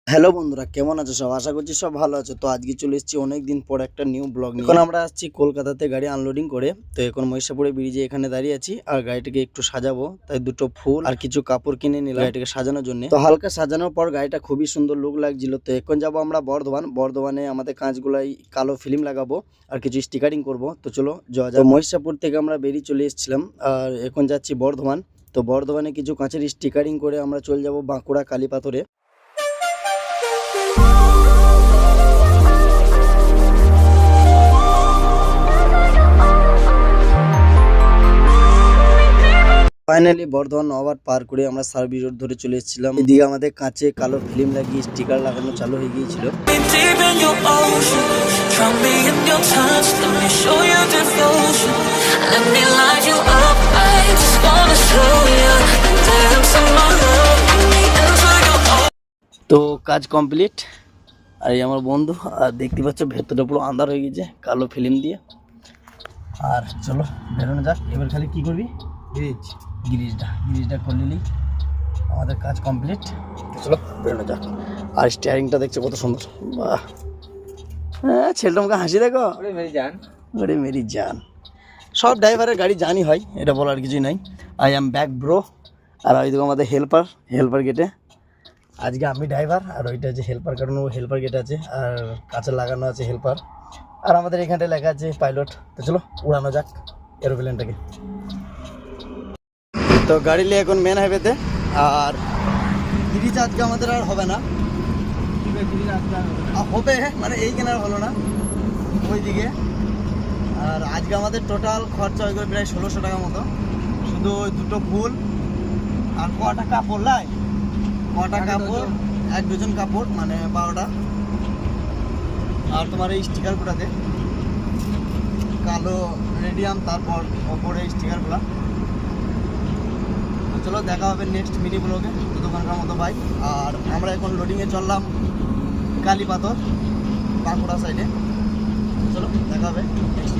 Hello বন্ধুরা, কেমন আছো সব? আশা করছি সব ভালো আছো। তো আজকে চলে এসেছি অনেক দিন পর একটা নিউ ব্লগ নিয়ে। এখন আমরা আসছি কলকাতাতে গাড়ি আনলোডিং করে। তো এখন মহিষাপুরে ব্রিজে এখানে দাঁড়িয়ে আছি আর গাড়িটাকে একটু সাজাবো, তাই দুটো ফুল আর কিছু কাপড় কিনে নিলাম গাড়িটাকে সাজানোর জন্য। তো হালকা সাজানোর পর গাড়িটা খুবই সুন্দর লুক লাগছিল। তো এখন যাবো আমরা বর্ধমানে আমাদের কাঁচগুলাই কালো ফিল্ম লাগাবো আর কিছু স্টিকারিং করবো। তো চলো যাওয়া যাক। মহিষাপুর থেকে আমরা বেরিয়ে চলে এসেছিলাম আর এখন যাচ্ছি বর্ধমান। তো বর্ধমানে কিছু কাঁচের স্টিকারিং করে আমরা চলে যাবো বাঁকুড়া কালীপাথরে। ফাইনালি বর্ধমান নবাব পার করে আমরা সার্ভিস রোড ধরে চলে এসেছিলাম। এদিকে আমাদের কাঁচে কালো ফিল্ম লাগিয়ে স্টিকার লাগানো চালু হয়ে গিয়েছিল। তো কাজ কমপ্লিট আর এই আমার বন্ধু, আর দেখতে পাচ্ছ ভেতরটা পুরো আন্ধার হয়ে গেছে কালো ফিল্ম দিয়ে। আর চলো বেরোনো যাক। এবার খালি কি করবি? গ্রিজটা করে নিলেই আমাদের কাজ কমপ্লিট। চলো বেরোনো যাক। আর স্টিয়ারিংটা দেখছো কত সুন্দর, বাহ! হ্যাঁ, ছেলেটা আমাকে হাসি দেখো, ওরে মেরি জান। সব ড্রাইভারের গাড়ি জানি হয়, এটা বলার কিছুই নাই। I am back bro. আর ওইদিকে আমাদের হেল্পার গেটে আজকে আমি ড্রাইভার, আর ওইটা যে হেল্পার, কারণ ও হেল্পার গেট আছে আর কাছে লাগানো আছে হেল্পার। আর আমাদের এখানটায় লেখা আছে পাইলট। তো চলো উড়ানো যাক এরোপ্লেনটাকে। তো গাড়ি নিয়ে এখন মেন হাইওয়েতে। আর ব্রিজ আজকে আমাদের আর হবে না, হবে মানে এই কেনার হলো না ওইদিকে। আর আজকে আমাদের টোটাল খরচা হয়ে গেল প্রায় 1600 টাকা মতো, শুধু ওই দুটো ফুল আর কটা কাপড় কাপড়, এক ডজন কাপড় মানে 12টা। আর তোমার এই স্টিকারগুলোতে কালো রেডিয়াম, তারপর ওপরে স্টিকারগুলো। তো চলো দেখা হবে নেক্সট মিনি ব্লগে। দোকানকার মতো বাইক। আর আমরা এখন লোডিংয়ে চললাম কালীপাথর বাঁকুড়া সাইডে। চলো দেখা হবে নেক্সট।